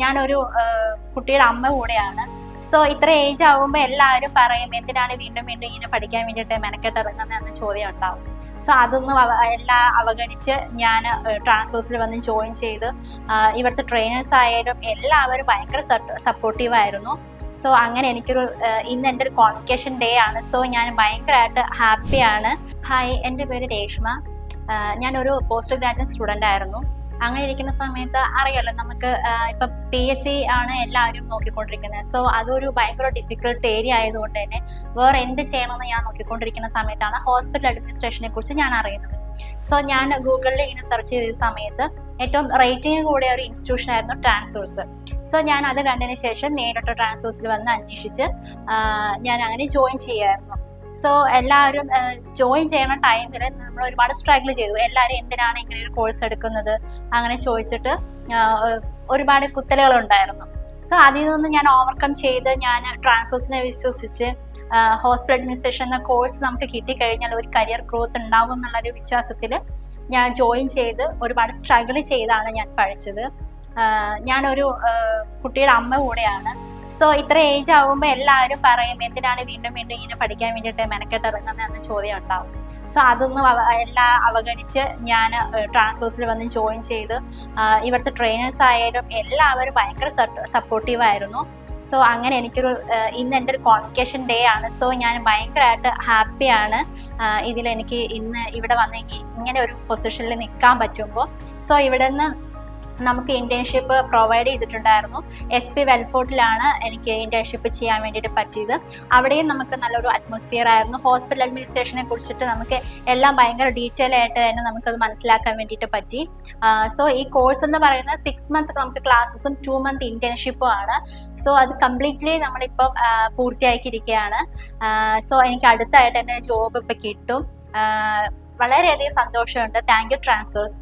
ഞാനൊരു കുട്ടിയുടെ അമ്മ കൂടെയാണ്. സോ ഇത്ര ഏജ് ആകുമ്പോൾ എല്ലാവരും പറയും എന്തിനാണ് വീണ്ടും വീണ്ടും ഇങ്ങനെ പഠിക്കാൻ വേണ്ടിയിട്ട് മെനക്കെട്ട് ഇറങ്ങുന്നതെന്ന ചോദ്യം ഉണ്ടാവും. സോ അതൊന്നും എല്ലാം അവഗണിച്ച് ഞാൻ ട്രാൻസ്ഫേഴ്സിൽ വന്ന് ജോയിൻ ചെയ്ത് ഇവിടുത്തെ ട്രെയിനേഴ്സ് ആയാലും എല്ലാവരും ഭയങ്കര സപ്പോർട്ടീവായിരുന്നു. സോ അങ്ങനെ എനിക്കൊരു ഇന്ന് എൻ്റെ ഒരു കോൺവക്കേഷൻ ഡേ ആണ്. സോ ഞാൻ ഭയങ്കരമായിട്ട് ഹാപ്പിയാണ്. ഹായ്, എൻ്റെ പേര് രേഷ്മ. ഞാനൊരു പോസ്റ്റ് ഗ്രാജുവേറ്റ് സ്റ്റുഡൻ്റ് ആയിരുന്നു. അങ്ങനെ ഇരിക്കുന്ന സമയത്ത് അറിയാലോ, നമുക്ക് ഇപ്പം PSC ആണ് എല്ലാവരും നോക്കിക്കൊണ്ടിരിക്കുന്നത്. സോ അതൊരു ഭയങ്കര ഡിഫിക്കൽട്ട് ഏരിയ ആയതുകൊണ്ട് തന്നെ വേറെ എന്ത് ചെയ്യണമെന്ന് ഞാൻ നോക്കിക്കൊണ്ടിരിക്കുന്ന സമയത്താണ് ഹോസ്പിറ്റൽ അഡ്മിനിസ്ട്രേഷനെ കുറിച്ച് ഞാൻ അറിയുന്നത്. സോ ഞാൻ ഗൂഗിളിൽ ഇങ്ങനെ സെർച്ച് ചെയ്ത സമയത്ത് ഏറ്റവും റേറ്റിംഗ് കൂടിയ ഒരു ഇൻസ്റ്റിറ്റ്യൂഷൻ ആയിരുന്നു ട്രാൻസ്ഫേഴ്സ്. സോ ഞാൻ അത് കണ്ടതിന് ശേഷം നേരിട്ട് ട്രാൻസ്ഫേഴ്സിൽ വന്ന് അന്വേഷിച്ച് ഞാൻ അങ്ങനെ ജോയിൻ ചെയ്യായിരുന്നു. സോ എല്ലാവരും ജോയിൻ ചെയ്യുന്ന ടൈമിൽ നമ്മൾ ഒരുപാട് സ്ട്രഗിൾ ചെയ്തു. എല്ലാവരും എന്തിനാണ് ഇങ്ങനെ ഒരു കോഴ്സ് എടുക്കുന്നത് അങ്ങനെ ചോദിച്ചിട്ട് ഒരുപാട് കുത്തലുകളുണ്ടായിരുന്നു. സോ അതിൽ നിന്ന് ഞാൻ ഓവർകം ചെയ്ത് ഞാൻ ട്രാൻസ്ഫേഴ്സിനെ വിശ്വസിച്ച് ഹോസ്പിറ്റൽ അഡ്മിനിസ്ട്രേഷൻ എന്ന കോഴ്സ് നമുക്ക് കിട്ടിക്കഴിഞ്ഞാൽ ഒരു കരിയർ ഗ്രോത്ത് ഉണ്ടാവും എന്നുള്ളൊരു വിശ്വാസത്തിൽ ഞാൻ ജോയിൻ ചെയ്ത് ഒരുപാട് സ്ട്രഗിൾ ചെയ്താണ് ഞാൻ പഠിച്ചത്. ഞാനൊരു കുട്ടിയുടെ അമ്മ കൂടെയാണ്. സോ ഇത്ര ഏജ് ആകുമ്പോൾ എല്ലാവരും പറയും എന്തിനാണ് വീണ്ടും വീണ്ടും ഇങ്ങനെ പഠിക്കാൻ വേണ്ടിയിട്ട് മെനക്കെട്ട് ഇറങ്ങുന്നതെന്ന ചോദ്യം ഉണ്ടാവും. സോ അതൊന്നും എല്ലാം അവഗണിച്ച് ഞാൻ ട്രാൻസ്ഫേഴ്സിൽ വന്ന് ജോയിൻ ചെയ്ത് ഇവിടുത്തെ ട്രെയിനേഴ്സ് ആയാലും എല്ലാവരും ഭയങ്കര സപ്പോർട്ടീവായിരുന്നു. സോ അങ്ങനെ എനിക്കൊരു ഇന്ന് എൻ്റെ ഒരു കോൺവക്കേഷൻ ഡേ ആണ്. സോ ഞാൻ ഭയങ്കരമായിട്ട് ഹാപ്പിയാണ് ഇതിലെനിക്ക് ഇന്ന് ഇവിടെ വന്നെങ്കിൽ ഇങ്ങനെ ഒരു പൊസിഷനിൽ നിൽക്കാൻ പറ്റുമ്പോൾ. സോ ഇവിടെ നിന്ന് നമുക്ക് ഇന്റേൺഷിപ്പ് പ്രൊവൈഡ് ചെയ്തിട്ടുണ്ടായിരുന്നു. SP വെൽഫോർട്ടിലാണ് എനിക്ക് ഇന്റേൺഷിപ്പ് ചെയ്യാൻ വേണ്ടിയിട്ട് പറ്റിയത്. അവിടെയും നമുക്ക് നല്ലൊരു അറ്റ്മോസ്ഫിയർ ആയിരുന്നു. ഹോസ്പിറ്റൽ അഡ്മിനിസ്ട്രേഷനെ കുറിച്ചിട്ട് നമുക്ക് എല്ലാം ഭയങ്കര ഡീറ്റെയിൽ ആയിട്ട് തന്നെ നമുക്കത് മനസ്സിലാക്കാൻ വേണ്ടിയിട്ട് പറ്റി. സോ ഈ കോഴ്സ് എന്ന് പറയുന്നത് 6 month നമുക്ക് ക്ലാസ്സസും 2 month ഇന്റേൺഷിപ്പും ആണ്. സോ അത് കംപ്ലീറ്റ്ലി നമ്മളിപ്പം പൂർത്തിയാക്കിയിരിക്കുകയാണ്. സോ എനിക്ക് അടുത്തായിട്ട് തന്നെ ജോബ് ഇപ്പം കിട്ടും. വളരെയധികം സന്തോഷമുണ്ട്. Thank you transfers.